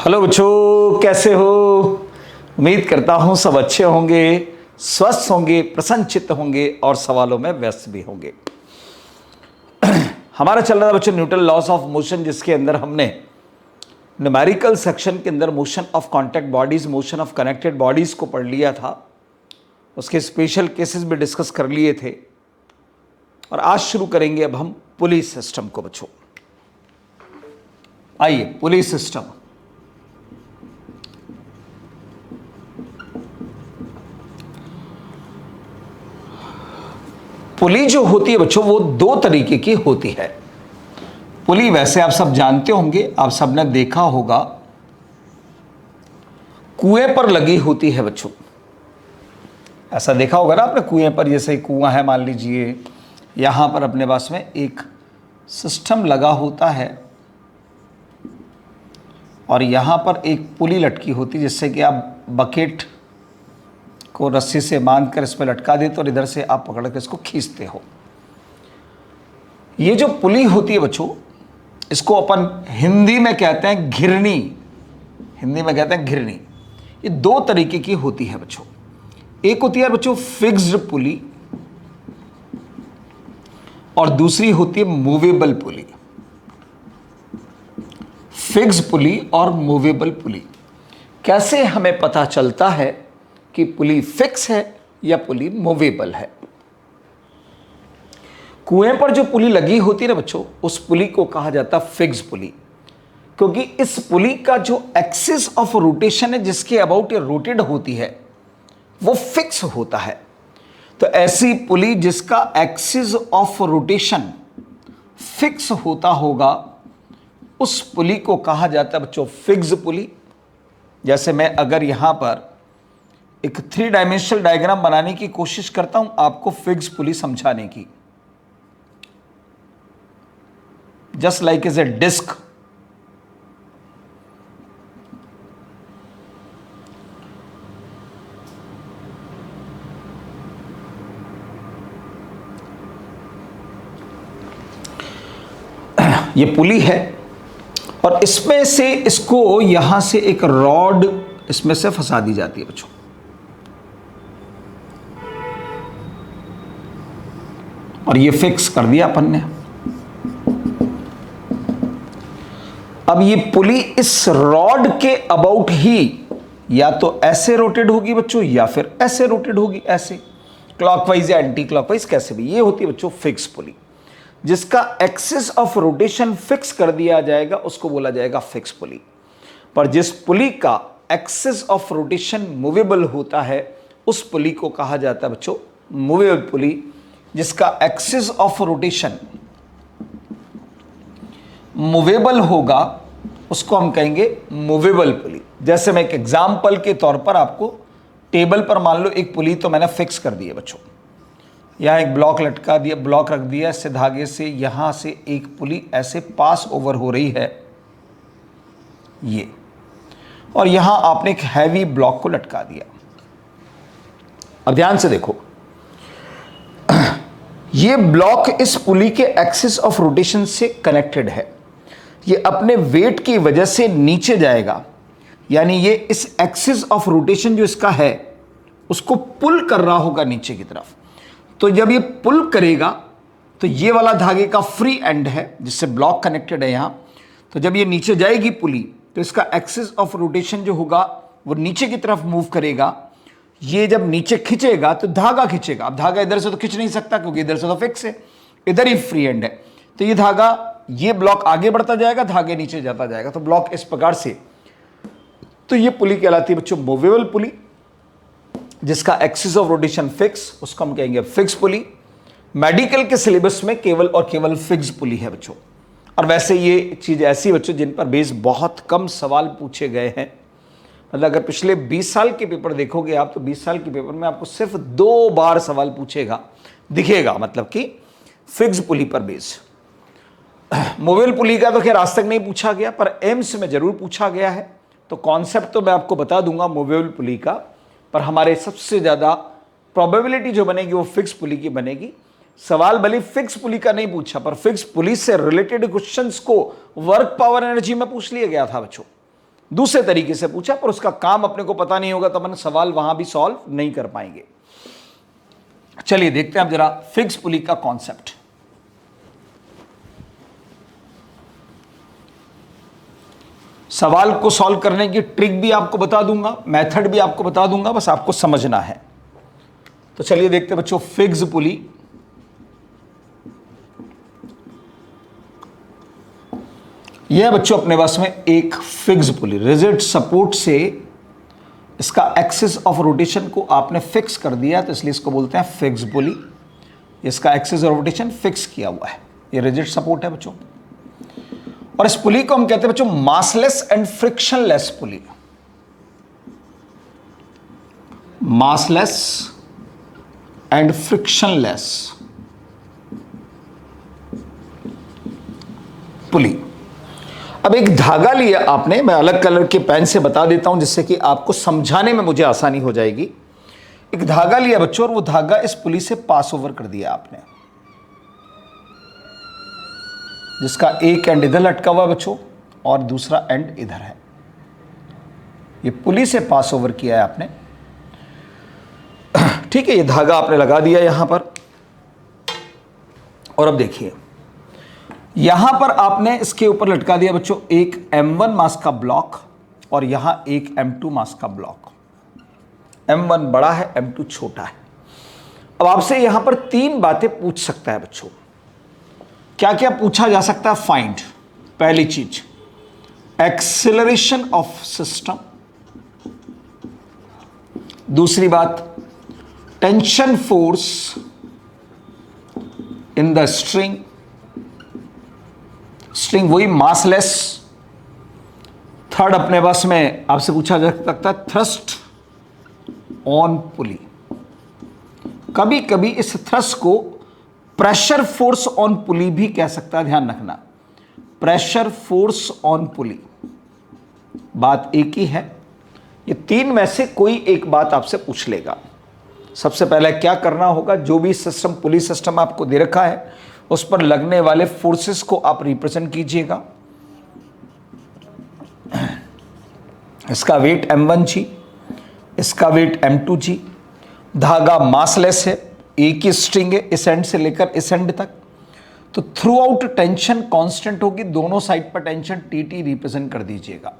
Hello बच्चों, कैसे हो। उम्मीद करता हूं सब अच्छे होंगे, स्वस्थ होंगे, प्रसन्नचित्त होंगे और सवालों में व्यस्त भी होंगे। हमारा चल रहा था बच्चों न्यूटन लॉस ऑफ मोशन, जिसके अंदर हमने न्यूमेरिकल सेक्शन के अंदर motion of contact bodies, motion of connected bodies को पढ़ लिया था। उसके स्पेशल केसेस भी डिस्कस कर लिए थे और आज शुरू करेंगे अब हम पुली सिस्टम को बच्चों। आइए, पुली सिस्टम। पुली जो होती है बच्चों वो दो तरीके की होती है। पुली वैसे आप सब जानते होंगे, आप सबने देखा होगा, कुएं पर लगी होती है बच्चों। ऐसा देखा होगा ना आपने, कुएं पर, जैसे कुआं है मान लीजिए, यहां पर अपने पास में एक सिस्टम लगा होता है और यहां पर एक पुली लटकी होती है, जिससे कि आप बकेट को रस्सी से बांधकर इस पर लटका देते और इधर से आप पकड़ कर इसको खींचते हो। ये जो पुली होती है बच्चों, इसको अपन हिंदी में कहते हैं घिरनी। हिंदी में कहते हैं घिरनी। ये दो तरीके की होती है बच्चों। एक होती है बच्चों फिक्स्ड पुली और दूसरी होती है मूवेबल पुली। फिक्स्ड पुली और मूवेबल पुली। कैसे हमें पता चलता है कि पुली फिक्स है या पुली मूवेबल है? कुएं पर जो पुली लगी होती है ना बच्चों, उस पुली को कहा जाता है फिक्स पुली, क्योंकि इस पुली का जो एक्सिस ऑफ रोटेशन है, जिसके अबाउट ये रोटेट होती है, वो फिक्स होता है। तो ऐसी पुली जिसका एक्सिस ऑफ रोटेशन फिक्स होता होगा, उस पुली को कहा जाता है बच्चों फिक्स पुली। जैसे मैं अगर यहां पर एक 3 डायमेंशनल डायग्राम बनाने की कोशिश करता हूं आपको फिक्स पुली समझाने की, just like is a disc. ये पुली है और इसमें से इसको यहां से एक रॉड इसमें से फंसा दी जाती है बच्चों। और ये फिक्स कर दिया अपन ने। अब ये पुली इस रॉड के अबाउट ही या तो ऐसे रोटेट होगी बच्चों या फिर ऐसे रोटेट होगी, ऐसे क्लॉकवाइज या एंटी क्लॉकवाइज, कैसे भी। ये होती है बच्चों फिक्स पुली। जिसका एक्सिस ऑफ रोटेशन फिक्स कर दिया जाएगा उसको बोला जाएगा फिक्स पुली। पर जिस पुली का एक्सिस ऑफ रोटेशन मूवेबल होता है उस पुली को कहा जाता है बच्चों मूवेबल पुली। जिसका एक्सिस ऑफ रोटेशन मूवेबल होगा उसको हम कहेंगे मूवेबल पुली। जैसे मैं एक एग्जाम्पल के तौर पर आपको टेबल पर मान लो एक पुली तो मैंने फिक्स कर दी है बच्चों। यहां एक ब्लॉक लटका दिया, ब्लॉक रख दिया, इससे धागे से यहां से एक पुली ऐसे पास ओवर हो रही है ये, और यहां आपने एक हैवी ब्लॉक को लटका दिया। अब ध्यान से देखो, ये ब्लॉक इस पुली के एक्सिस ऑफ रोटेशन से कनेक्टेड है। ये अपने वेट की वजह से नीचे जाएगा, यानी ये इस एक्सिस ऑफ रोटेशन जो इसका है उसको पुल कर रहा होगा नीचे की तरफ। तो जब ये पुल करेगा तो ये वाला धागे का फ्री एंड है जिससे ब्लॉक कनेक्टेड है यहां। तो जब ये नीचे जाएगी पुली तो इसका एक्सिस ऑफ रोटेशन जो होगा वो नीचे की तरफ मूव करेगा। ये जब नीचे खींचेगा तो धागा खींचेगा। अब धागा इधर से तो खींच नहीं सकता क्योंकि इधर से तो फिक्स है, इधर ही फ्री एंड है। तो ये धागा, ये ब्लॉक आगे बढ़ता जाएगा, धागे नीचे जाता जाएगा। तो ब्लॉक इस प्रकार से, तो ये पुली कहलाती है बच्चों मूवेबल पुली। जिसका एक्सिस ऑफ रोटेशन फिक्स, उसको हम कहेंगे फिक्स पुली। मेडिकल के सिलेबस में केवल और केवल फिक्स पुली है बच्चों। और वैसे ये चीज ऐसी बच्चों जिन पर बेस बहुत कम सवाल पूछे गए हैं। मतलब अगर पिछले 20 साल के पेपर देखोगे आप तो 20 साल के पेपर में आपको सिर्फ 2 बार सवाल पूछेगा दिखेगा, मतलब कि फिक्स पुली पर बेस। मूवेबल पुली का तो खैर आज तक नहीं पूछा गया, पर एम्स में जरूर पूछा गया है। तो कॉन्सेप्ट तो मैं आपको बता दूंगा मूवेबल पुली का, पर हमारे सबसे ज्यादा प्रोबेबिलिटी जो बनेगी वो फिक्स पुली की बनेगी। सवाल भले फिक्स पुली का नहीं पूछा, पर फिक्स पुली से रिलेटेड क्वेश्चंस को वर्क पावर एनर्जी में पूछ लिया गया था बच्चों। दूसरे तरीके से पूछा, पर उसका काम अपने को पता नहीं होगा तो अपन सवाल वहां भी सॉल्व नहीं कर पाएंगे। चलिए देखते हैं अब जरा फिक्स पुली का कॉन्सेप्ट। सवाल को सॉल्व करने की ट्रिक भी आपको बता दूंगा, मेथड भी आपको बता दूंगा, बस आपको समझना है। तो चलिए देखते हैं बच्चों, फिक्स पुली। यह बच्चों अपने पास में एक फिक्स पुली, रिजिड सपोर्ट से इसका एक्सिस ऑफ रोटेशन को आपने फिक्स कर दिया, तो इसलिए इसको बोलते हैं फिक्स पुली। इसका एक्सिस ऑफ रोटेशन फिक्स किया हुआ है, ये रिजिड सपोर्ट है बच्चों। और इस पुली को हम कहते हैं बच्चों massless and frictionless pulley. Massless and frictionless pulley. अब एक धागा लिया आपने, मैं अलग कलर के पेन से बता देता हूं जिससे कि आपको समझाने में मुझे आसानी हो जाएगी। एक धागा लिया बच्चों और वो धागा इस पुली से पास ओवर कर दिया आपने, जिसका एक एंड इधर लटका हुआ बच्चों और दूसरा एंड इधर है। ये पुली से पास ओवर किया है आपने, ठीक है। ये धागा आपने लगा दिया यहां पर, और अब देखिए यहां पर आपने इसके ऊपर लटका दिया बच्चों एक M1 मास का ब्लॉक और यहां एक M2 मास का ब्लॉक। M1 बड़ा है, M2 छोटा है। अब आपसे यहां पर तीन बातें पूछ सकता है बच्चों। क्या क्या पूछा जा सकता है? फाइंड, पहली चीज एक्सेलरेशन ऑफ सिस्टम। दूसरी बात tension force in the string, string वही मासलेस। थर्ड अपने पास में आपसे पूछा जा सकता है थ्रस्ट ऑन पुली। कभी कभी इस थ्रस्ट को प्रेशर फोर्स ऑन पुली भी कह सकता है, ध्यान रखना, प्रेशर फोर्स ऑन पुली। बात एक ही है, ये तीन में से कोई एक बात आपसे पूछ लेगा। सबसे पहले क्या करना होगा, जो भी सिस्टम पुली सिस्टम आपको दे रखा है उस पर लगने वाले फोर्सेस को आप रिप्रेजेंट कीजिएगा। इसका वेट M1G, इसका वेट M2G। धागा मासलेस है, एक ही स्ट्रिंग है इस एंड से लेकर इस एंड तक, तो थ्रू आउट टेंशन कांस्टेंट होगी, दोनों साइड पर टेंशन TT रिप्रेजेंट कर दीजिएगा।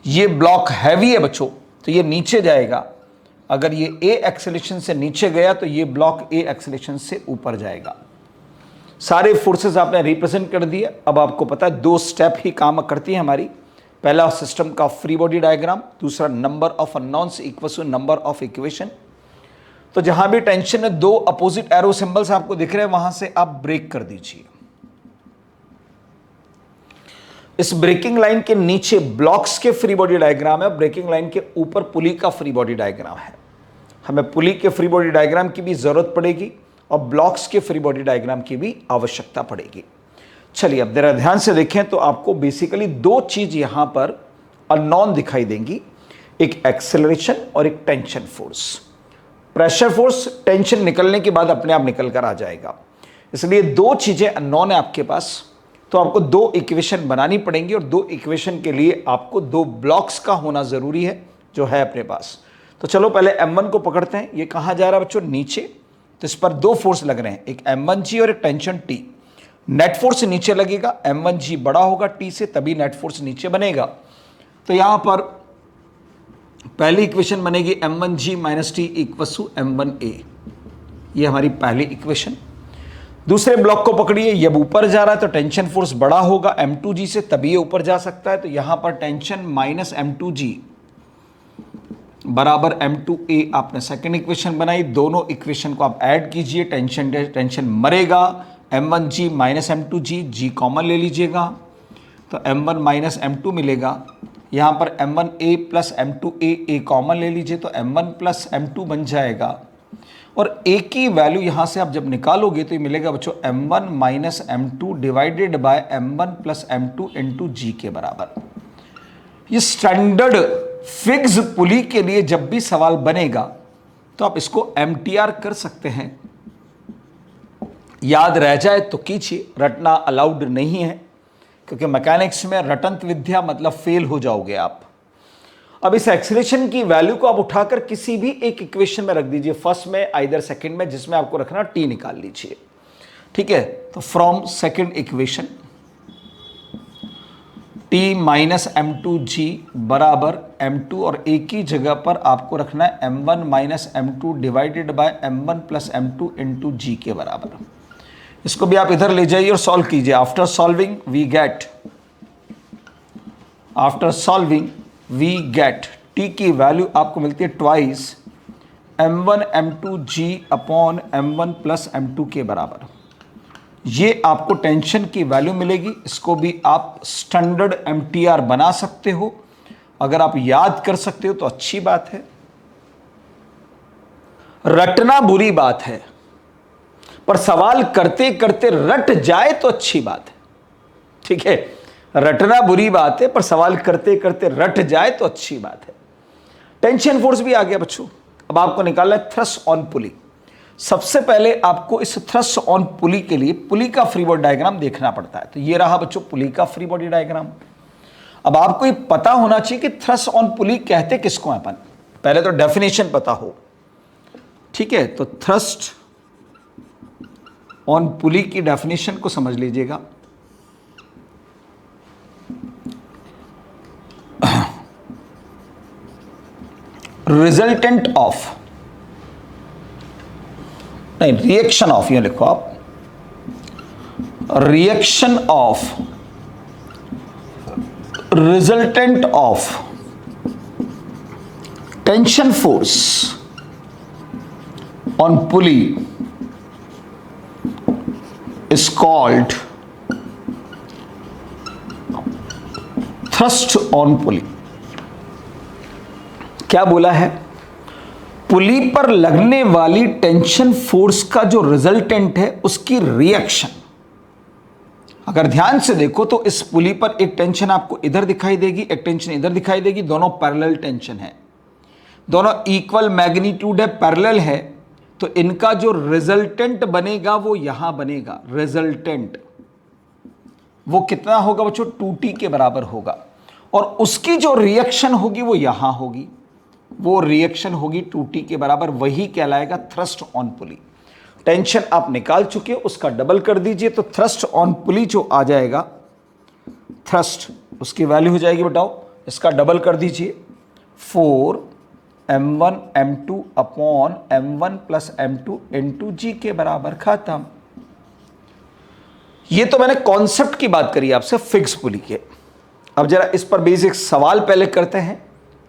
ये ब्लॉक हैवी है बच्चों तो ये नीचे जाएगा, अगर ये A एक्सेलेरेशन से नीचे गया तो ये ब्लॉक A एक्सेलेरेशन से ऊपर जाएगा। सारे फोर्सेस आपने रिप्रेजेंट कर दिए। अब आपको पता है दो स्टेप ही काम करती है हमारी। पहला सिस्टम का फ्री बॉडी डायग्राम, दूसरा number of unknowns equal to number of equation. तो जहां भी टेंशन है, दो अपोजिट एरो सिंबल्स आपको दिख रहे हैं, वहां से आप ब्रेक कर दीजिए। इस ब्रेकिंग लाइन के नीचे ब्लॉक्स के फ्री बॉडी डायग्राम है, ब्रेकिंग लाइन के ऊपर पुली का फ्री बॉडी डायग्राम है। हमें पुली के फ्री बॉडी डायग्राम की भी जरूरत पड़ेगी और ब्लॉक्स के फ्री बॉडी डायग्राम की भी आवश्यकता पड़ेगी। चलिए अब जरा ध्यान से देखें तो आपको बेसिकली दो चीज यहां पर अननोन दिखाई देंगी, एक एक्सेलरेशन और एक tension force. Pressure force tension निकलने के बाद अपने आप निकल कर आ जाएगा, इसलिए दो चीजें अननोन है आपके पास, तो आपको दो इक्वेशन बनानी पड़ेंगी और दो इक्वेशन के लिए आपको दो ब्लॉक्स का होना जरूरी है जो है अपने पास। तो चलो पहले M1 को पकड़ते हैं। ये कहां जा रहा है बच्चों? नीचे। तो इस पर दो फोर्स लग रहे हैं, एक M1G और एक टेंशन T। नेट फोर्स नीचे लगेगा, M1G बड़ा होगा T से, तभी नेट फोर्स नीचे बनेगा। तो यहां पर पहली इक्वेशन बनेगी M1G minus T equal to M1A। ये हमारी पहली इक्वेशन। दूसरे ब्लॉक को पकड़िए, ये ऊपर जा रहा है तो टेंशन फोर्स बड़ा होगा M2G से, तभी ये ऊपर जा सकता है। तो यहां पर टेंशन माइनस M2G बराबर M2A आपने सेकंड इक्वेशन बनाई। दोनों इक्वेशन को आप ऐड कीजिए, टेंशन मरेगा, M1G minus M2G, G common ले लीजिएगा तो M1 माइनस M2 मिलेगा। यहाँ पर M1A plus M2A, A common ले लीजिए तो M1 प्लस M2 बन जाएगा। और A की वैल्यू यहाँ से आप जब निकालोगे तो ये मिलेगा बच्चों M1 minus M2 divided by M1 plus M2 into G के बराबर। ये स्टैंडर्ड फिक्स पुली के लिए जब भी सवाल बनेगा तो आप इसको MTR कर सकते हैं, याद रह जाए तो कीजिए, रटना अलाउड नहीं है। क्योंकि मैकेनिक्स में रटंत विद्या मतलब फेल हो जाओगे आप। अब इस एक्सीलरेशन की वैल्यू को आप उठाकर किसी भी एक इक्वेशन में रख दीजिए, फर्स्ट में आइदर सेकंड में, जिसमें आपको रखना टी निकाल लीजिए, ठीक है। तो from second equation t minus M two G बराबर m2 और एक ही जगह पर आपको रखना है m1 minus m2 divided by m1 plus m2 into G के बराबर। इसको भी आप इधर ले जाइए और सॉल्व कीजिए। After solving we get t की वैल्यू आपको मिलती है twice m1 m2 g upon m1 plus m2 के बराबर। ये आपको टेंशन की वैल्यू मिलेगी। इसको भी आप स्टैंडर्ड MTR बना सकते हो। अगर आप याद कर सकते हो तो अच्छी बात है, रटना बुरी बात है, पर सवाल करते करते रट जाए तो अच्छी बात है, ठीक है। रटना बुरी बात है, पर सवाल करते करते रट जाए तो अच्छी बात है। टेंशन फोर्स भी आ गया बच्चों। अब आपको निकालना है थ्रस्ट ऑन पुली। सबसे पहले आपको इस थ्रस्ट ऑन पुली के लिए पुली का फ्री बॉडी डायग्राम देखना पड़ता है। तो ये रहा बच्चों पुली का फ्री बॉडी डायग्राम। अब आपको ये पता होना चाहिए कि थ्रस्ट ऑन पुली कहते किसको हैं अपन। पहले तो डेफिनेशन पता हो, ठीक है। तो थ्रस्ट ऑन पुली की डेफिनेशन को समझ लीजिएगा। रिजल्टेंट ऑफ, नहीं रिएक्शन ऑफ, ये लिखो आप, reaction of, resultant of tension force on pulley is called thrust on pulley। क्या बोला है? पुली पर लगने वाली टेंशन फोर्स का जो रिजल्टेंट है उसकी रिएक्शन। अगर ध्यान से देखो तो इस पुली पर एक टेंशन आपको इधर दिखाई देगी, एक टेंशन इधर दिखाई देगी, दोनों पैरेलल टेंशन है, दोनों इक्वल मैग्नीट्यूड है, पैरेलल है। तो इनका जो रिजल्टेंट बनेगा वो यहां बनेगा। रिजल्टेंट वो कितना होगा बच्चों? 2t के बराबर होगा। और उसकी जो रिएक्शन होगी वो यहां होगी, वो रिएक्शन होगी 2t के बराबर। वही कहलाएगा थ्रस्ट ऑन पुली। टेंशन आप निकाल चुके हो, उसका डबल कर दीजिए तो थ्रस्ट ऑन पुली जो आ जाएगा, थ्रस्ट उसकी वैल्यू हो जाएगी बताओ, इसका डबल कर दीजिए 4m1 m2 upon m1 plus m2 into G के बराबर। खत्म। ये तो मैंने कॉन्सेप्ट की बात करी आपसे फिक्स पुली के। अब जरा इस पर बेसिक सवाल पहले करते हैं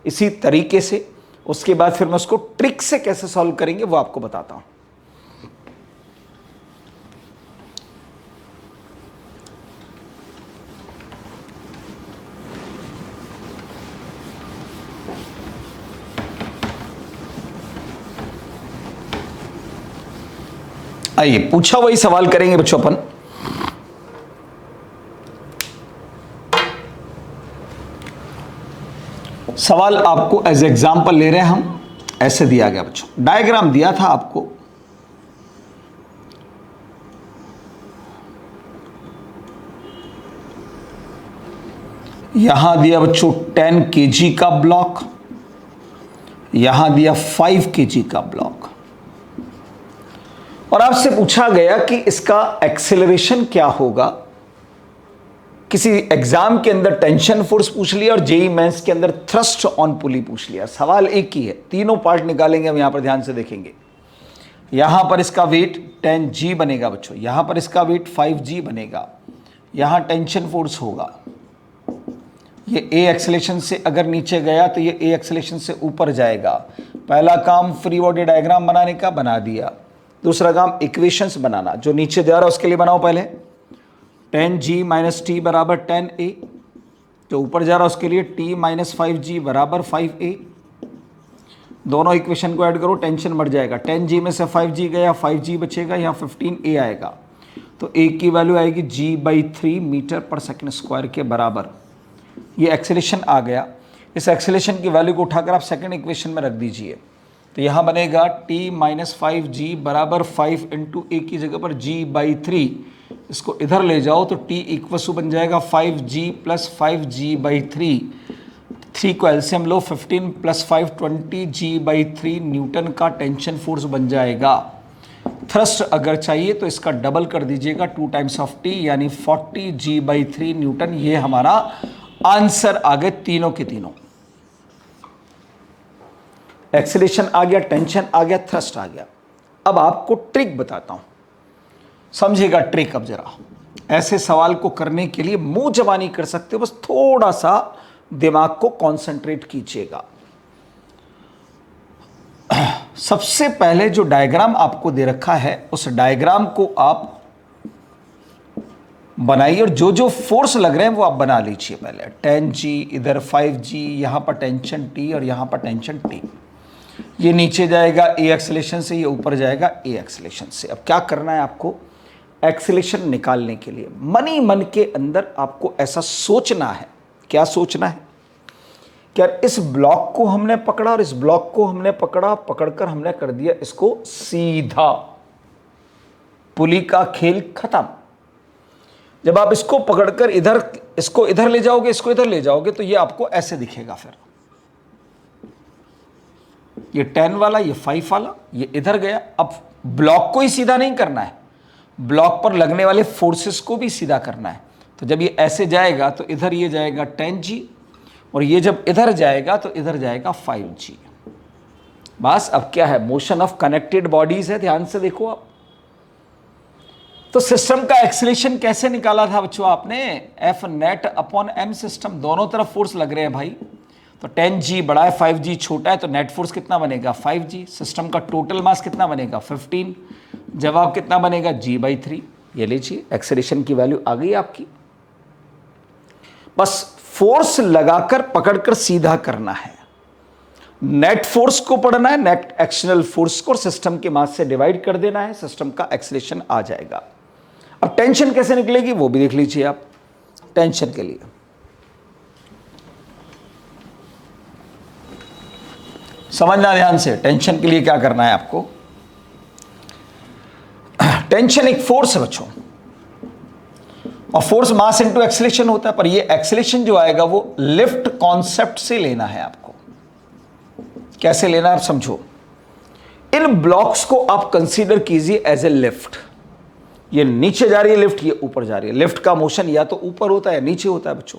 इसी तरीके से, उसके बाद फिर मैं उसको ट्रिक से कैसे सॉल्व करेंगे वो आपको बताता हूं। आइए पूछा वही सवाल करेंगे बच्चों अपन। सवाल आपको एज एग्जांपल ले रहे हैं हम। ऐसे दिया गया बच्चों, डायग्राम दिया था आपको, यहां दिया बच्चों 10 kg का ब्लॉक, यहां दिया 5 kg का ब्लॉक, और आपसे पूछा गया कि इसका एक्सेलरेशन क्या होगा। किसी एग्जाम के अंदर टेंशन फोर्स पूछ लिया और जेई मेंस के अंदर थ्रस्ट ऑन पुली पूछ लिया। सवाल एक ही है, तीनों पार्ट निकालेंगे हम। यहां पर ध्यान से देखेंगे, यहां पर इसका वेट 10g बनेगा बच्चों, यहां पर इसका वेट 5g बनेगा, यहां टेंशन फोर्स होगा। ये ए एक्सेलेरेशन से अगर नीचे गया तो ये ए एक्सेलेरेशन से ऊपर जाएगा। पहला काम फ्री बॉडी डायग्राम बनाने का बना दिया, दूसरा काम इक्वेशंस बनाना। जो नीचे दे रहा है उसके लिए बनाओ पहले 10g माइनस टी बराबर 10a, जो ऊपर जा रहा है उसके लिए t माइनस 5g बराबर 5a। दोनों इक्वेशन को ऐड करो, टेंशन बढ़ जाएगा। 10g में से 5g गया, 5g बचेगा, यहाँ 15a आएगा। तो a की वैल्यू आएगी g/3 मीटर पर सेकंड स्क्वायर के बराबर। ये एक्सेलेरेशन आ गया। इस एक्सेलेरेशन की वैल्यू को उठाकर आप सेकंड इक्वेशन में रख दीजिए। तो यहाँ बनेगा t माइनस 5g बराबर 5 इंटू ए की जगह पर g/3 इसको इधर ले जाओ तो T इक्वल टू बन जाएगा 5G प्लस 5G/3। 3 को एलसीएम लो, 15 प्लस 5 20G/3 न्यूटन का टेंशन फोर्स बन जाएगा। थ्रस्ट अगर चाहिए तो इसका डबल कर दीजिएगा 2 टाइम्स ऑफ T यानी 40G/3 न्यूटन। ये हमारा आंसर आ गए तीनों के तीनों। एक्सीलरेशन आ गया, टेंशन आ गया, थ्रस्ट आ गया। अब आपको ट्रिक बताता हूं, समझिएगा ट्रिक। अब जरा ऐसे सवाल को करने के लिए मुंह जबानी कर सकते हो, बस थोड़ा सा दिमाग को कंसंट्रेट कीजिएगा। सबसे पहले जो डायग्राम आपको दे रखा है उस डायग्राम को आप बनाइए और जो जो फोर्स लग रहे हैं वो आप बना लीजिए। पहले 10G, इधर 5G, यहां पर टेंशन T और यहां पर टेंशन T। ये नीचे जाएगा A एक्सेलेरेशन से, ये ऊपर जाएगा A एक्सेलेरेशन से। अब क्या करना है आपको, एक्सेलेरेशन निकालने के लिए मन ही मन के अंदर आपको ऐसा सोचना है। क्या सोचना है कि यार इस ब्लॉक को हमने पकड़ा और इस ब्लॉक को हमने पकड़ा, पकड़कर हमने कर दिया इसको सीधा। पुली का खेल खत्म। जब आप इसको पकड़कर इधर, इसको इधर ले जाओगे, इसको इधर ले जाओगे तो ये आपको ऐसे दिखेगा। फिर ये 10 वाला, ये 5 वाला, ये इधर गया। अब ब्लॉक को ही सीधा नहीं करना है, ब्लॉक पर लगने वाले फोर्सेस को भी सीधा करना है। तो जब ये ऐसे जाएगा तो इधर ये जाएगा 10G और ये जब इधर जाएगा तो इधर जाएगा 5G। बस अब क्या है, मोशन ऑफ कनेक्टेड बॉडीज है। ध्यान से देखो आप। तो सिस्टम का एक्सीलरेशन कैसे निकाला था बच्चों आपने, F net upon M system, दोनों तरफ फोर्स लग रहे हैं भाई। तो 10G बड़ा है, 5G छोटा है, तो नेट फोर्स कितना बनेगा 5G। सिस्टम का टोटल मास कितना बनेगा 15। जवाब कितना बनेगा G/3। ये लीजिए एक्सीलरेशन की वैल्यू आ गई आपकी। बस फोर्स लगाकर पकड़कर सीधा करना है। नेट फोर्स को पढ़ना है, नेट एक्शनल फोर्स को सिस्टम के मास से डिवाइड कर देना है, सिस्टम का एक्सीलरेशन आ जाएगा। अब टेंशन कैसे निकलेगी वो भी देख लीजिए आप। टेंशन के लिए समझना ध्यान से, टेंशन के लिए क्या करना है आपको। टेंशन एक फोर्स है बच्चों, और फोर्स मास इनटू एक्सीलरेशन होता है। पर ये एक्सीलरेशन जो आएगा वो लिफ्ट कॉन्सेप्ट से लेना है आपको। कैसे लेना है आप समझो। इन ब्लॉक्स को आप कंसीडर कीजिए एज ए लिफ्ट। ये नीचे जा रही है लिफ्ट, ये ऊपर जा रही है। लिफ्ट का मोशन या तो ऊपर होता है या नीचे होता है बच्चों।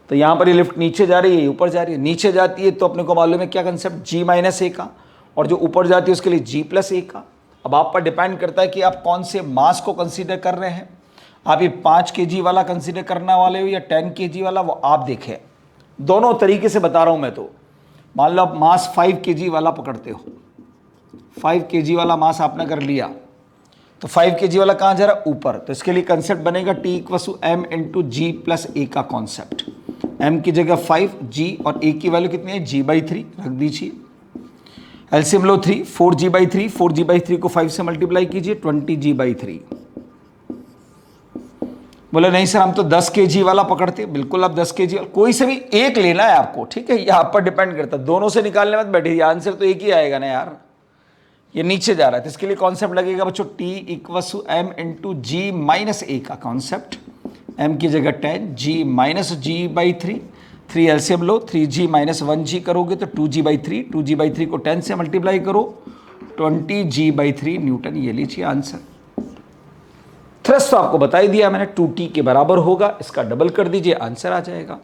तो यहां पर ये लिफ्ट नीचे जा रही है, ये ऊपर जा रही है। नीचे जाती है तो अपने को मालूम है क्या कंसेप्ट, G-A का, और जो ऊपर जाती है उसके लिए G+A का। अब आप पर डिपेंड करता है कि आप कौन से मास को कंसीडर कर रहे हैं। आप ये 5 kg वाला कंसीडर करने वाले हो या 10 kg वाला, वो आप देखें। दोनों तरीके से बता रहा हूं मैं। तो मान लो आप मास 5 kg वाला पकड़ते हो, 5 kg वाला मास आपने कर लिया, तो 5 kg वाला कहाँ जा रहा है ऊपर। तो इसके लिए कंसेप्ट बनेगा T = M×G+A का कॉन्सेप्ट। M की जगह 5G और A की वैल्यू कितनी है G/3 रख दीजिए। एलसीएम लो 3, 4G/3, 4G/3 को 5 से मल्टीप्लाई कीजिए, 20G/3। बोले नहीं सर हम तो 10 kg वाला पकड़ते। बिल्कुल आप 10 kg वाला, कोई से भी एक लेना है आपको, ठीक है। ये आप पर डिपेंड करता है, दोनों से निकालने मत बैठिए, आंसर तो एक ही आएगा ना यार। ये नीचे जा रहा है तो इसके लिए कॉन्सेप्ट लगेगा बच्चों T = M×G-A का कॉन्सेप्ट। M की जगह 10, G-G/3, 3 एलसीएम लो, 3G - 1G करोगे तो 2G/3, 2G/3 को 10 से मल्टीप्लाई करो, 20G/3 न्यूटन। ये लीजिए आंसर। थ्रस्ट तो आपको बता ही दिया मैंने, 2T के बराबर होगा, इसका डबल कर दीजिए, आंसर आ जाएगा।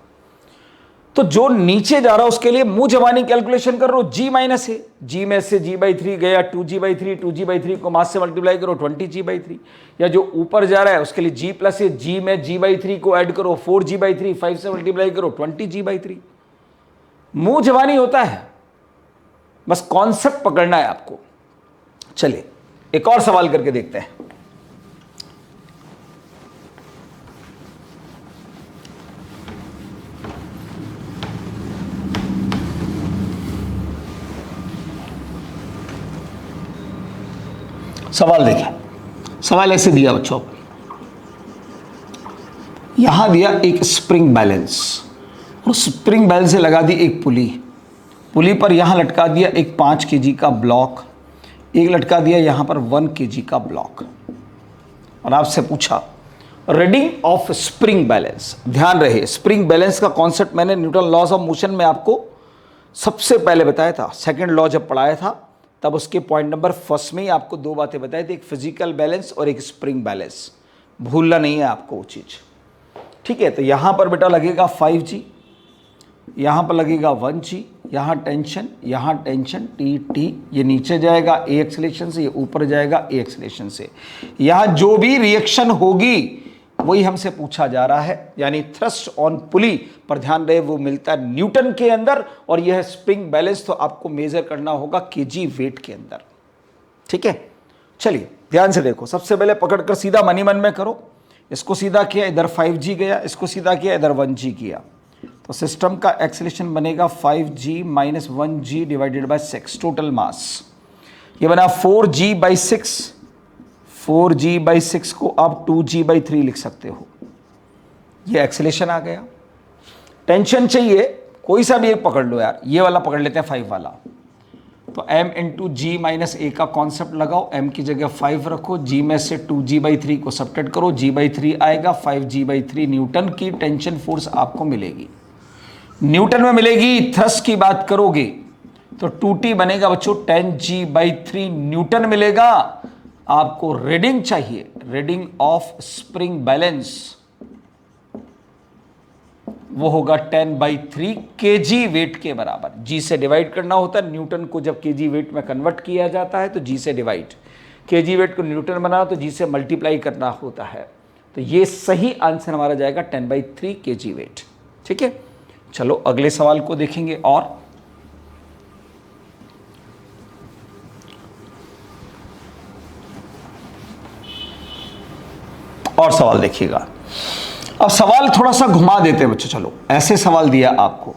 तो जो नीचे जा रहा है उसके लिए मुंह जबानी कैलकुलेशन कर रहा हूं, G-A, G में से G/3 गया, 2G/3, 2G/3 को मास से मल्टीप्लाई करो, 20G/3। या जो ऊपर जा रहा है उसके लिए G+A, G में G/3 को ऐड करो, 4G/3, 5 से मल्टीप्लाई करो, 20G/3। मुंह जबानी होता है, बस कॉन्सेप्ट पकड़ना है आपको। चलिए एक और सवाल करके देखते हैं। सवाल देखिए, सवाल ऐसे दिया बच्चों, यहां दिया एक स्प्रिंग बैलेंस, और स्प्रिंग बैलेंस से लगा दी एक पुली। पुली पर यहां लटका दिया एक 5 kg का ब्लॉक, एक लटका दिया यहां पर 1 kg का ब्लॉक। और आपसे पूछा रीडिंग ऑफ स्प्रिंग बैलेंस, ध्यान रहे स्प्रिंग बैलेंस का कॉन्सेप्ट मैंने न्यूटन लॉज ऑफ मोशन में आपको सबसे पहले बताया था, सेकंड लॉ जब पढ़ाया था तब उसके पॉइंट नंबर फर्स्ट में ही आपको दो बातें बताई थी, एक फिजिकल बैलेंस और एक स्प्रिंग बैलेंस, भूलना नहीं है आपको वो चीज़। ठीक है, तो यहाँ पर बेटा लगेगा 5G, यहाँ पर लगेगा 1G, यहाँ टेंशन T, ये नीचे जाएगा A एक्सेलेरेशन से, ये ऊपर जाएगा A एक्सेलेरेशन से। यहाँ जो भी रिएक्शन होगी वही हमसे पूछा जा रहा है, यानी थ्रस्ट ऑन पुली पर ध्यान रहे वो मिलता है न्यूटन के अंदर, और यह स्प्रिंग बैलेंस तो आपको मेजर करना होगा केजी वेट के अंदर। ठीक है, चलिए ध्यान से देखो, सबसे पहले पकड़कर सीधा मनी मन में करो, इसको सीधा किया इधर 5G गया, इसको सीधा किया इधर 1G किया, तो सिस्टम का एक्सेलेरेशन बनेगा 5G minus 1G divided by 6, total mass ये बना 4G/6, 4G/6 को आप 2G/3 लिख सकते हो, ये एक्सेलेरेशन आ गया। टेंशन चाहिए कोई सा भी एक पकड़ लो यार, ये वाला पकड़ लेते हैं 5 वाला, तो m इंटू जी माइनस ए का कॉन्सेप्ट लगाओ, m की जगह 5 रखो, g में से 2G/3 को सब्ट्रैक्ट करो, G/3 आएगा, 5G/3 न्यूटन की टेंशन फोर्स आपको मिलेगी, न्यूटन में मिलेगी। थ्रस्ट की बात करोगे तो 2T बनेगा बच्चों 10G/3 न्यूटन मिलेगा। आपको रीडिंग चाहिए, रीडिंग ऑफ स्प्रिंग बैलेंस, वो होगा 10/3 केजी वेट के बराबर। जी से डिवाइड करना होता है, न्यूटन को जब केजी वेट में कन्वर्ट किया जाता है तो जी से डिवाइड, केजी वेट को न्यूटन बनाओ तो जी से मल्टीप्लाई करना होता है, तो ये सही आंसर हमारा जाएगा 10/3 केजी वेट। ठीक है, चलो अगले सवाल को देखेंगे। और सवाल देखिएगा, अब सवाल थोड़ा सा घुमा देते हैं बच्चों, चलो ऐसे सवाल दिया आपको,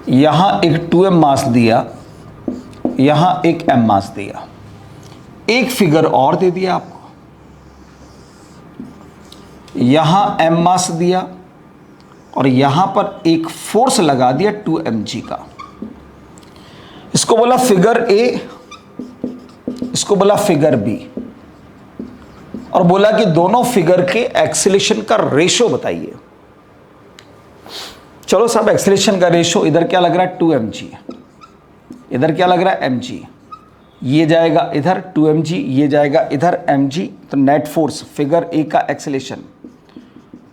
यहां एक 2m मास दिया, यहां एक m मास दिया, एक फिगर और दे दिया आपको, यहां m मास दिया और यहां पर एक फोर्स लगा दिया 2mg का, इसको बोला फिगर ए, इसको बोला फिगर बी, और बोला कि दोनों फिगर के एक्सेलेरेशन का रेशो बताइए। चलो साहब, एक्सेलेरेशन का रेशो इधर क्या लग रहा है 2mg, इधर क्या लग रहा है mg, ये जाएगा इधर 2mg, ये जाएगा इधर mg, तो नेट फोर्स फिगर ए का एक्सेलेरेशन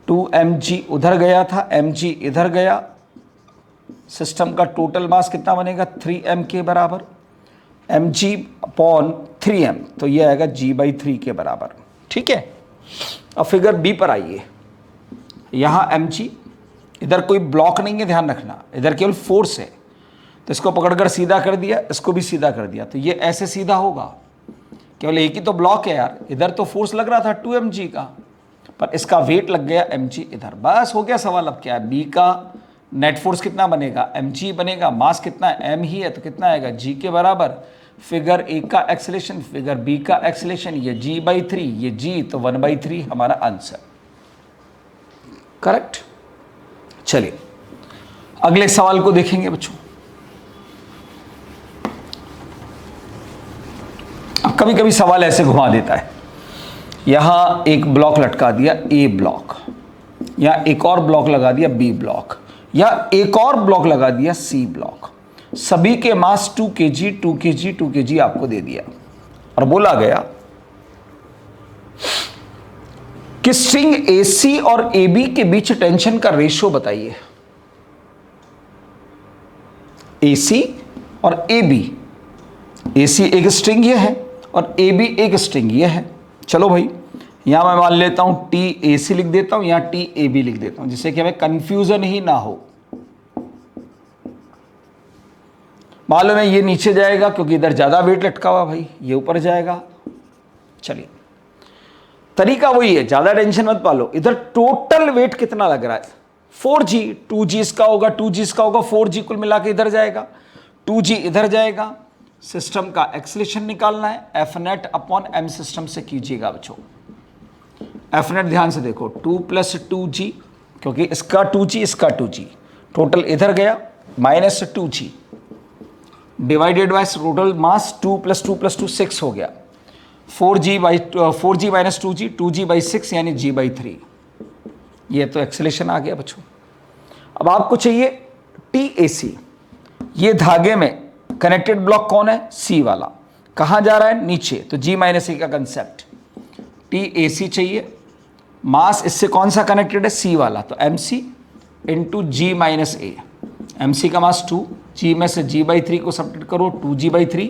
2mg उधर गया था, mg इधर गया, सिस्टम का टोटल मास कितना बनेगा 3m के बराबर, mg/3m, तो ये आएगा g/3 के बराबर। ठीक है, अब फिगर बी पर आइए, यहाँ mg, इधर कोई ब्लॉक नहीं है, ध्यान रखना, इधर केवल फोर्स है, तो इसको पकड़कर सीधा कर दिया, इसको भी सीधा कर दिया, तो ये ऐसे सीधा होगा, केवल एक ही तो ब्लॉक है यार, इधर तो फोर्स लग रहा था 2mg का, पर इसका वेट लग गया mg इधर, बस हो गया सवाल। अब क्या है, बी का नेट फोर्स कितना बनेगा mg बनेगा, मास कितना है m ही है, तो कितना आएगा g के बराबर, फिगर ए का एक्सेलेरेशन, फिगर बी का एक्सेलेरेशन, ये g/3, ये g, तो 1/3 हमारा आंसर करेक्ट। चलिए अगले सवाल को देखेंगे बच्चों। अब कभी कभी सवाल ऐसे घुमा देता है, यहां एक ब्लॉक लटका दिया a ब्लॉक, या एक और ब्लॉक लगा दिया b ब्लॉक, या एक और ब्लॉक लगा दिया C ब्लॉक, सभी के मास 2 kg 2 kg 2 kg आपको दे दिया, और बोला गया कि स्ट्रिंग AC और AB के बीच टेंशन का रेशियो बताइए। AC और AB, AC एक स्ट्रिंग ये है और AB एक स्ट्रिंग ये है। चलो भाई, यहां मैं मान लेता हूं TAC लिख देता हूं, यहां TAB लिख देता हूं, जिससे कि हमें कंफ्यूजन ही ना हो। मालूम है ये नीचे जाएगा क्योंकि इधर ज्यादा वेट लटका हुआ, भाई ये ऊपर जाएगा। चलिए तरीका वही है, ज्यादा टेंशन मत पालो। इधर टोटल वेट कितना लग रहा है 4G, 2G इसका होगा, 2G इसका होगा, 4G कुल मिला के इधर जाएगा, 2G इधर जाएगा। सिस्टम का एक्सेलेरेशन निकालना है, F net upon M system से कीजिएगा बच्चों। एफ नेट ध्यान से देखो, 2 + 2G, क्योंकि इसका 2G इसका 2G, टोटल इधर गया -2g divided by total mass 2 + 2 + 2 6 हो गया। 4g - 2g 2g/6 यानी g/3। ये तो एक्सेलेरेशन आ गया बच्चों। अब आपको चाहिए TAC। ये धागे में कनेक्टेड ब्लॉक कौन है? C वाला। कहाँ जा रहा है? नीचे। तो g-a का कंसेप्ट TAC चाहिए। मास इससे कौन सा कनेक्टेड है? C वाला। तो mc इंटू g-a। mc का मास 2, g में से g/3 को सब्ट्रैक्ट करो 2g/3,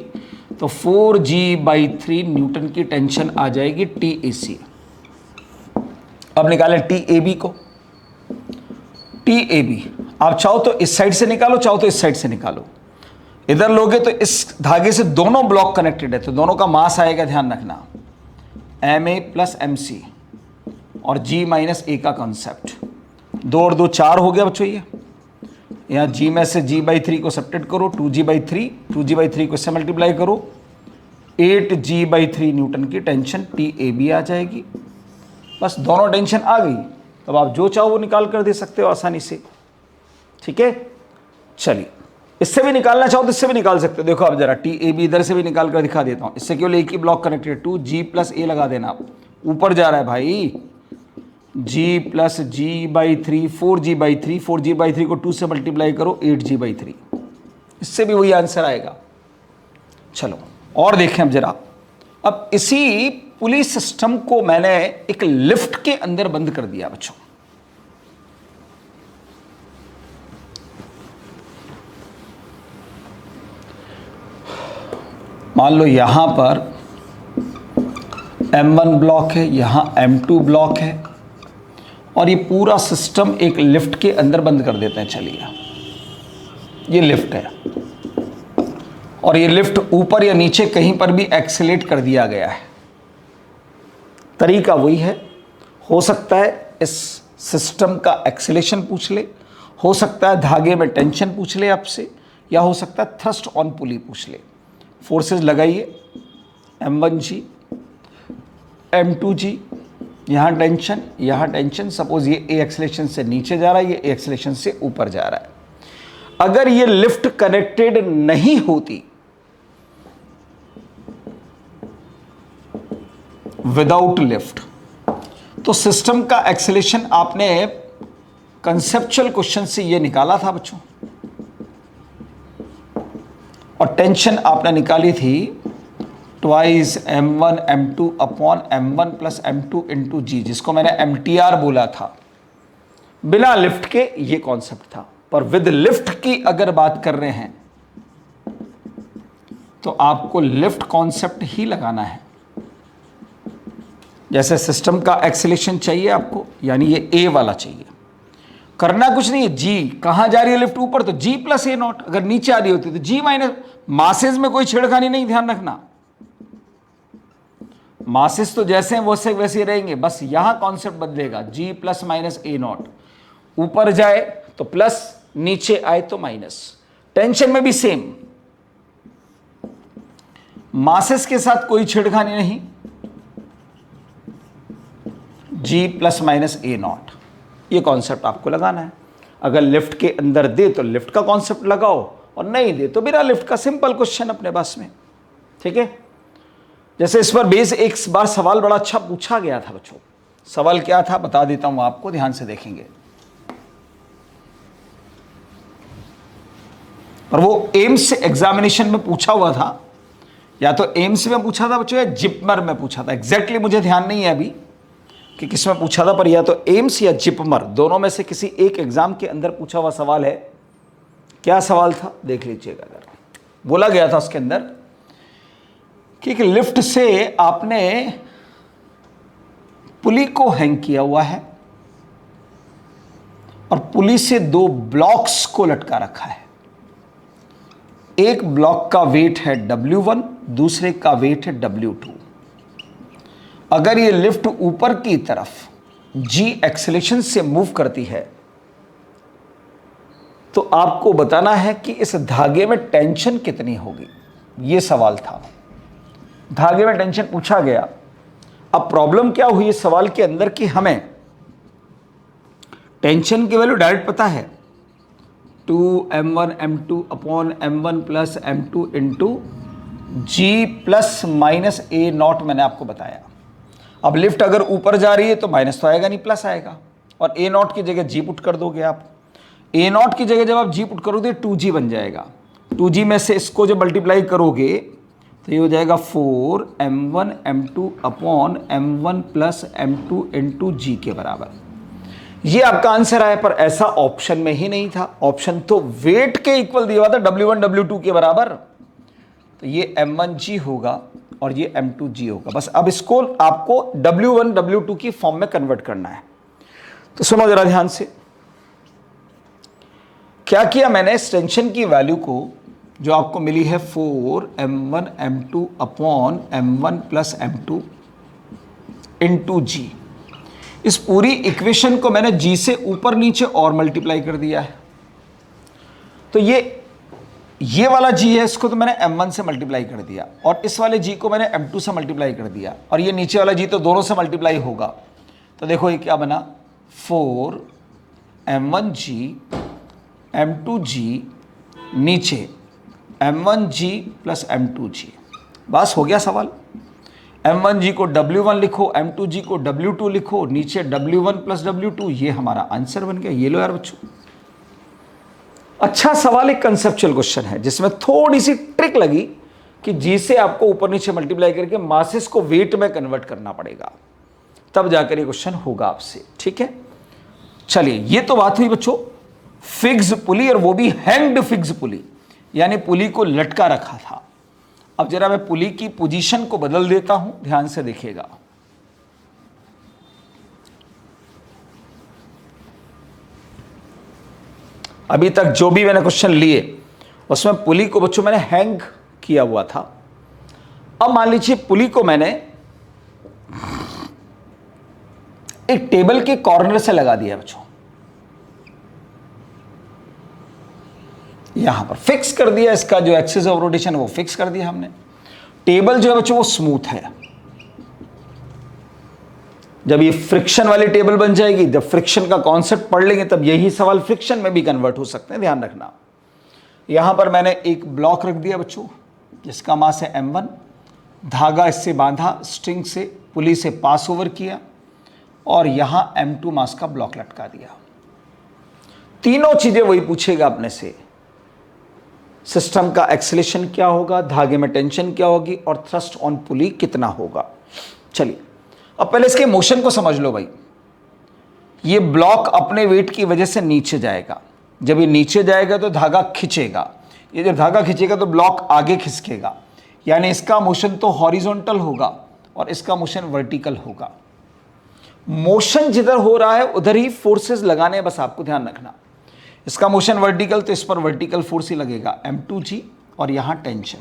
तो 4g/3 न्यूटन की टेंशन आ जाएगी TAC। अब निकालें TAB को। TAB आप चाहो तो इस साइड से निकालो, चाहो तो इस साइड से निकालो। इधर लोगे तो इस धागे से दोनों ब्लॉक कनेक्टेड है, तो दोनों का मास आएगा, ध्यान रखना, MA + MC और g-a का कॉन्सेप्ट। 2 और 2 4 हो गया बच्चों। ये यहाँ g में से g/3 को सब्ट्रैक्ट करो 2g/3, 2g/3 को इससे मल्टीप्लाई करो 8g/3 न्यूटन की टेंशन TAB आ जाएगी। बस दोनों टेंशन आ गई, तब आप जो चाहो वो निकाल कर दे सकते हो आसानी से। ठीक है, चलिए इससे भी निकालना चाहो तो इससे भी निकाल सकते हो। देखो अब जरा TAB इधर से भी निकाल कर दिखा देता हूं। इससे केवल एक ही ब्लॉक कनेक्टेड, 2g + a लगा देना। आप ऊपर जा रहा है भाई, g + g/3 4g/3, 4g/3 को 2 से मल्टीप्लाई करो 8g/3। इससे भी वही आंसर आएगा। चलो और देखें अब जरा। अब इसी पुली सिस्टम को मैंने एक लिफ्ट के अंदर बंद कर दिया बच्चों। मान लो यहां पर M1 ब्लॉक है, यहां M2 ब्लॉक है, और ये पूरा सिस्टम एक लिफ्ट के अंदर बंद कर देते हैं। चलिए ये लिफ्ट है और ये लिफ्ट ऊपर या नीचे कहीं पर भी एक्सेलेरेट कर दिया गया है। तरीका वही है। हो सकता है इस सिस्टम का एक्सेलेरेशन पूछ ले, हो सकता है धागे में टेंशन पूछ ले आपसे, या हो सकता है थ्रस्ट ऑन पुली पूछ ले। फोर्सेस लगाइए, M1g M2g, यहाँ टेंशन। सपोज ये A एक्सेलेरेशन से नीचे जा रहा है, ये A एक्सेलेरेशन से ऊपर जा रहा है। अगर ये लिफ्ट कनेक्टेड नहीं होती, विदाउट लिफ्ट, तो सिस्टम का एक्सेलेरेशन आपने कंसेप्चुअल क्वेश्चन से ये निकाला था बच्चों, और टेंशन आपने निकाली थी twice M1 M2 upon M1 + M2 into जी, जिसको मैंने MTR बोला था। बिना लिफ्ट के ये कॉन्सेप्ट था, पर विद लिफ्ट की अगर बात कर रहे हैं तो आपको लिफ्ट कॉन्सेप्ट ही लगाना है। जैसे सिस्टम का एक्सेलेरेशन चाहिए आपको, यानी ये A वाला चाहिए। करना कुछ नहीं है, G कहां जा रही है लिफ्ट? ऊपर, तो G + A0। अगर नीचे आ रही होती तो G- मासेस में कोई छेड़खानी नहीं, ध्यान रखना। मासेस तो जैसे हैं वैसे वैसे रहेंगे, बस यहां कॉन्सेप्ट बदलेगा। G ± A0, ऊपर जाए तो प्लस, नीचे आए तो माइनस। टेंशन में भी सेम, मासेस के साथ कोई छेड़खानी नहीं, G ± A0। ये कॉन्सेप्ट आपको लगाना है। अगर लिफ्ट के अंदर दे तो लिफ्ट का कॉन्सेप्ट लगाओ, और नहीं दे तो बिना लिफ्ट का। सिंपल क्वेश्चन अपने पास में। ठीक है, जैसे इस पर बेस एक बार सवाल बड़ा अच्छा पूछा गया था बच्चों। सवाल क्या था बता देता हूं आपको, ध्यान से देखेंगे। और वो एम्स एग्जामिनेशन में पूछा हुआ था, या तो एम्स में पूछा था बच्चों, या जिपमर में पूछा था। एग्जैक्टली मुझे ध्यान नहीं है अभी कि किस में पूछा था, पर या तो एम्स या जिपमर, दोनों में से किसी एक एग्जाम के अंदर पूछा हुआ सवाल है। क्या सवाल था देख लीजिएगा। अगर बोला गया था उसके अंदर कि एक लिफ्ट से आपने पुली को हैंग किया हुआ है, और पुली से 2 ब्लॉक्स को लटका रखा है। एक ब्लॉक का वेट है W1, दूसरे का वेट है W2। अगर ये लिफ्ट ऊपर की तरफ G एक्सेलेरेशन से मूव करती है, तो आपको बताना है कि इस धागे में टेंशन कितनी होगी। ये सवाल था, धागे में टेंशन पूछा गया। अब प्रॉब्लम क्या हुई इस सवाल के अंदर कि हमें टेंशन की वैल्यू डायरेक्ट पता है, 2m1m2 upon m1 plus m2 into G plus minus A naught मैंने आपको बताया। अब लिफ्ट अगर ऊपर जा रही है तो माइनस तो आएगा नहीं, प्लस आएगा, और ए नॉट की जगह जी पुट कर दोगे आप। ए नॉट की जगह जब आप जी पुट करोगे 2g बन जाएगा। 2g में से इसको जब मल्टीप्लाई करोगे तो ये हो जाएगा 4m1m2 upon m1 plus m2 into G के बराबर। ये आपका आंसर आया, पर ऐसा ऑप्शन में ही नहीं था। ऑप्शन तो वेट के इक्वल दिया हुआ था, W1 W2 के बराबर। तो ये m1g होगा और ये m2g होगा। बस अब इसको आपको W1 W2 की फॉर्म में कन्वर्ट करना है। तो सुनो जरा ध्यान से, क्या किया मैंने, इस टेंशन की वैल्यू को जो आपको मिली है 4m1m2 upon m1 plus m2 into जी, इस पूरी इक्वेशन को मैंने g से ऊपर नीचे और मल्टीप्लाई कर दिया है। तो ये वाला g है, इसको तो मैंने m1 से मल्टीप्लाई कर दिया, और इस वाले g को मैंने m2 से मल्टीप्लाई कर दिया, और ये नीचे वाला g तो दोनों से मल्टीप्लाई होगा। तो देखो ये क्या बना, 4m1g m2g नीचे m1g प्लस m2g। बस हो गया सवाल। m1g को W1 लिखो, m2g को W2 लिखो, नीचे W1 प्लस W2, ये हमारा आंसर बन गया। ये लो यार बच्चों, अच्छा सवाल, एक कंसेप्चुअल क्वेश्चन है जिसमें थोड़ी सी ट्रिक लगी कि जी से आपको ऊपर नीचे मल्टीप्लाई करके मासेस को वेट में कन्वर्ट करना पड़ेगा, तब जाकर ये क्वेश्चन होगा आपसे। ठीक है, चलिए ये तो बात हुई बच्चों फिक्स पुली, और वो भी हैंग्ड फिक्स पुली, यानी पुली को लटका रखा था। अब जरा मैं पुली की पोजीशन को बदल देता हूं, ध्यान से देखिएगा। अभी तक जो भी मैंने क्वेश्चन लिए उसमें पुली को बच्चों मैंने हैंग किया हुआ था। अब मान लीजिए पुली को मैंने एक टेबल के कॉर्नर से लगा दिया बच्चों, यहां पर फिक्स कर दिया, इसका जो एक्सिस ऑफ रोटेशन है वो फिक्स कर दिया हमने। टेबल जो है बच्चों वो स्मूथ है। जब ये फ्रिक्शन वाली टेबल बन जाएगी, जब फ्रिक्शन का कॉन्सेप्ट पढ़ लेंगे तब यही सवाल फ्रिक्शन में भी कन्वर्ट हो सकते हैं, ध्यान रखना। यहां पर मैंने एक ब्लॉक रख दिया बच्चों जिसका मास है m1, धागा इससे बांधा, स्ट्रिंग से पुली से पास ओवर किया, और यहां m2 मास का ब्लॉक लटका दिया। तीनों चीजें वही पूछेगा अपने से, सिस्टम का एक्सेलेरेशन क्या होगा, धागे में टेंशन क्या होगी, और थ्रस्ट ऑन पुली कितना होगा। चलिए अब पहले इसके मोशन को समझ लो भाई। ये ब्लॉक अपने वेट की वजह से नीचे जाएगा, जब ये नीचे जाएगा तो धागा खींचेगा, ये जब धागा खींचेगा तो ब्लॉक आगे खिसकेगा, यानी इसका मोशन तो हॉरिजॉन्टल होगा और इसका मोशन वर्टिकल होगा। मोशन जिधर हो रहा है उधर ही फोर्सेस लगाने हैं, बस आपको ध्यान रखना। इसका मोशन वर्टिकल तो इस पर वर्टिकल फोर्स ही लगेगा m2g, और यहां टेंशन।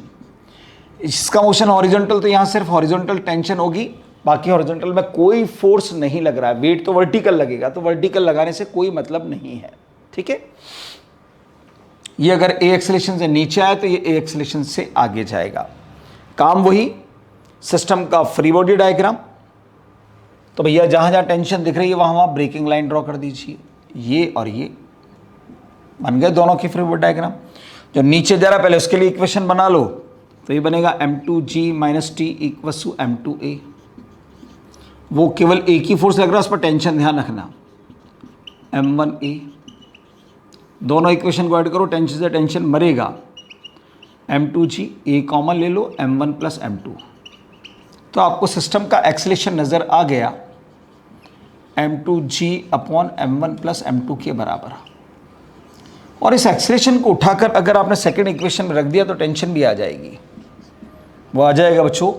इसका मोशन हॉरिजॉन्टल तो यहां सिर्फ हॉरिजॉन्टल टेंशन होगी, बाकी हॉरिजॉन्टल में कोई फोर्स नहीं लग रहा है, वेट तो वर्टिकल लगेगा, तो वर्टिकल लगाने से कोई मतलब नहीं है। ठीक है, ये अगर ए एक्सेलेरेशन से नीचे आए तो ये ए एक्सेलेरेशन से आगे जाएगा। काम वही, सिस्टम का फ्री बॉडी डायग्राम। तो भैया जहां जहां टेंशन दिख रही है वहां वहां ब्रेकिंग लाइन ड्रॉ कर दीजिए। ये और ये बन गए दोनों की फ्री बॉडी डायग्राम। जो नीचे जा रहा पहले उसके लिए इक्वेशन बना लो, तो ये बनेगा m2g minus T equals to m2a। वो केवल एक ही फोर्स लग रहा है, उस पर टेंशन ध्यान रखना, m1a। दोनों इक्वेशन को ऐड करो, टेंशन से टेंशन मरेगा, m2g, a कॉमन ले लो, m1 प्लस m2। तो आपको सिस्टम का एक्सेलेरेशन नज़र आ गया, m2g upon m1 plus m2 के बराबर। और इस एक्सेलेरेशन को उठाकर अगर आपने सेकेंड इक्वेशन में रख दिया तो टेंशन भी आ जाएगी। वो आ जाएगा बच्चों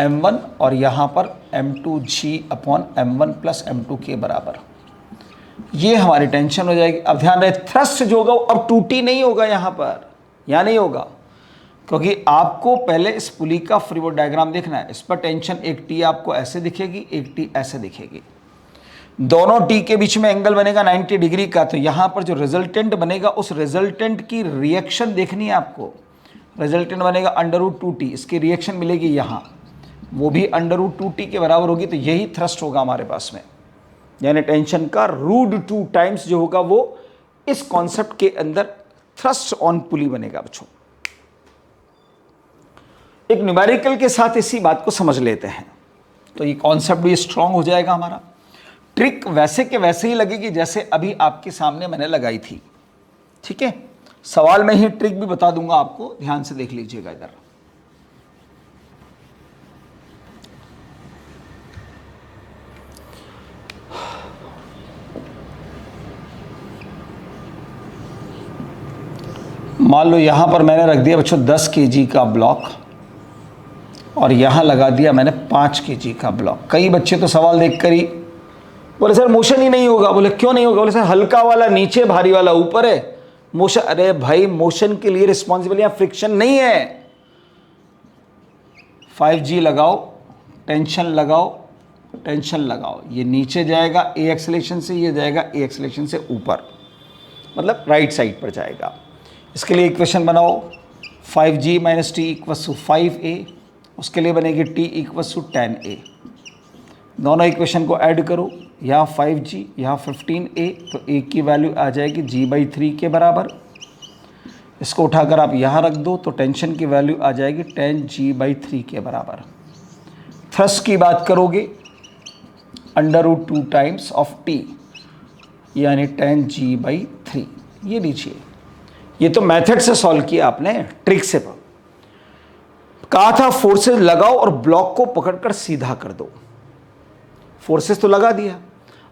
m1 और यहाँ पर m2g upon m1 plus m2 के बराबर। ये हमारी टेंशन हो जाएगी। अब ध्यान रहे, थ्रस्ट जो होगा अब 2T नहीं होगा, यहाँ पर यहाँ नहीं होगा, क्योंकि आपको पहले इस पुली का फ्री बॉडी डायग्राम देखना है। इस पर टेंशन एक T आपको ऐसे दिखेगी, एक T ऐसे दिखेगी, दोनों T के बीच में एंगल बनेगा 90 डिग्री का। तो यहाँ पर जो रिजल्टेंट बनेगा उस रिजल्टेंट की रिएक्शन देखनी है आपको। रिजल्टेंट बनेगा √2T, इसकी रिएक्शन मिलेगी यहाँ, वो भी √2T के बराबर होगी। तो यही थ्रस्ट होगा हमारे पास में, यानी टेंशन का √2 टाइम्स जो होगा वो इस कॉन्सेप्ट के अंदर थ्रस्ट ऑन पुली बनेगा बच्चों। एक न्यूमेरिकल के साथ इसी बात को समझ लेते हैं तो ये कॉन्सेप्ट भी स्ट्रांग हो जाएगा हमारा। ट्रिक वैसे के वैसे ही लगेगी जैसे अभी आपके सामने मैंने लगाई थी, ठीक है। सवाल में ही ट्रिक भी बता दूंगा आपको, ध्यान से देख लीजिएगा इधर। मान लो यहां पर मैंने रख दिया बच्चों 10 kg का ब्लॉक और यहां लगा दिया मैंने 5 kg का ब्लॉक। कई बच्चे तो सवाल देखकर ही बोले सर मोशन ही नहीं होगा। बोले क्यों नहीं होगा? बोले सर हल्का वाला नीचे, भारी वाला ऊपर है, मोशन। अरे भाई मोशन के लिए रिस्पॉन्सिबल यहाँ फ्रिक्शन नहीं है। 5G लगाओ, टेंशन लगाओ, टेंशन लगाओ, ये नीचे जाएगा ए एक्सेलेरेशन से, ये जाएगा ए एक्सेलेरेशन से ऊपर, मतलब राइट साइड पर जाएगा। इसके लिए इक्वेशन बनाओ 5G - t = 5a, उसके लिए बनेगी t = 10a। दोनों इक्वेशन को ऐड करो, यहाँ 5G यहाँ 15a, तो a की वैल्यू आ जाएगी g/3 के बराबर। इसको उठाकर आप यहाँ रख दो तो टेंशन की वैल्यू आ जाएगी 10g/3 के बराबर। थ्रस्ट की बात करोगे √2 टाइम्स ऑफ t यानी 10g/3। ये लीजिए, ये तो मेथड से सॉल्व किया आपने, ट्रिक से। कहा था फोर्सेस लगाओ और ब्लॉक को पकड़कर सीधा कर दो। फोर्सेस तो लगा दिया,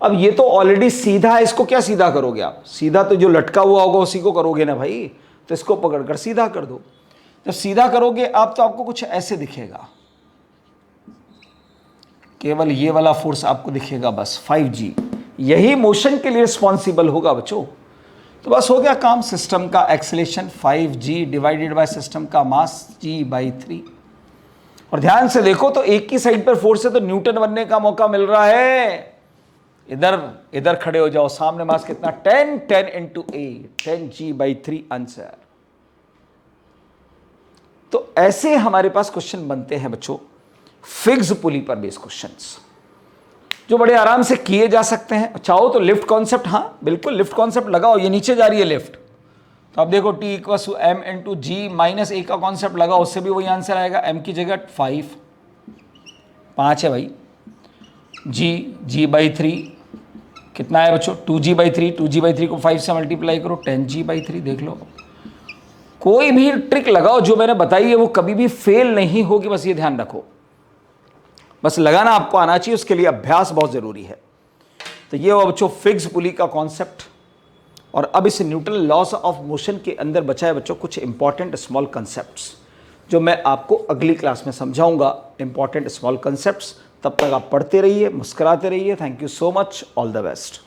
अब ये तो ऑलरेडी सीधा है, इसको क्या सीधा करोगे आप? सीधा तो जो लटका हुआ होगा उसी को करोगे ना भाई, तो इसको पकड़कर सीधा कर दो। जब सीधा करोगे आप तो आपको कुछ ऐसे दिखेगा, केवल ये वाला फोर्स आपको दिखेगा बस 5G, यही मोशन के लिए रिस्पॉन्सिबल होगा बच्चों। तो बस हो गया काम। सिस्टम का acceleration 5G divided by system का मास g/3। और ध्यान से देखो तो एक ही साइड पर फोर्स है तो न्यूटन बनने का मौका मिल रहा है। इधर खड़े हो जाओ, सामने मास कितना 10 × 8 10g/3 आंसर। तो ऐसे हमारे पास क्वेश्चन बनते हैं बच्चों, फिक्स पुली पर बेस्ड क्वेश्चंस, जो बड़े आराम से किए जा सकते हैं। चाहो तो लिफ्ट कॉन्सेप्ट, हाँ बिल्कुल लिफ्ट कॉन्सेप्ट लगाओ, ये नीचे जा रही है लिफ्ट, तो आप देखो t = m × g - a का कॉन्सेप्ट लगाओ, उससे भी वही आंसर आएगा। m की जगह 5 है भाई, g/3 कितना है बच्चों 2g/3, 2g/3 को 5 से मल्टीप्लाई करो 10g/3। देख लो, कोई भी ट्रिक लगाओ जो मैंने बताई है वो कभी भी फेल नहीं होगी, बस ये ध्यान रखो। बस लगाना आपको आना चाहिए, उसके लिए अभ्यास बहुत ज़रूरी है। तो ये वो बच्चों फिक्स पुली का कॉन्सेप्ट। और अब इस न्यूटन लॉस ऑफ मोशन के अंदर बचा है बच्चों कुछ इंपॉर्टेंट स्मॉल कंसेप्ट्स, जो मैं आपको अगली क्लास में समझाऊंगा। इंपॉर्टेंट स्मॉल कंसेप्ट्स, तब तक आप पढ़ते रहिए, मुस्कुराते रहिए। Thank you so much, all the best.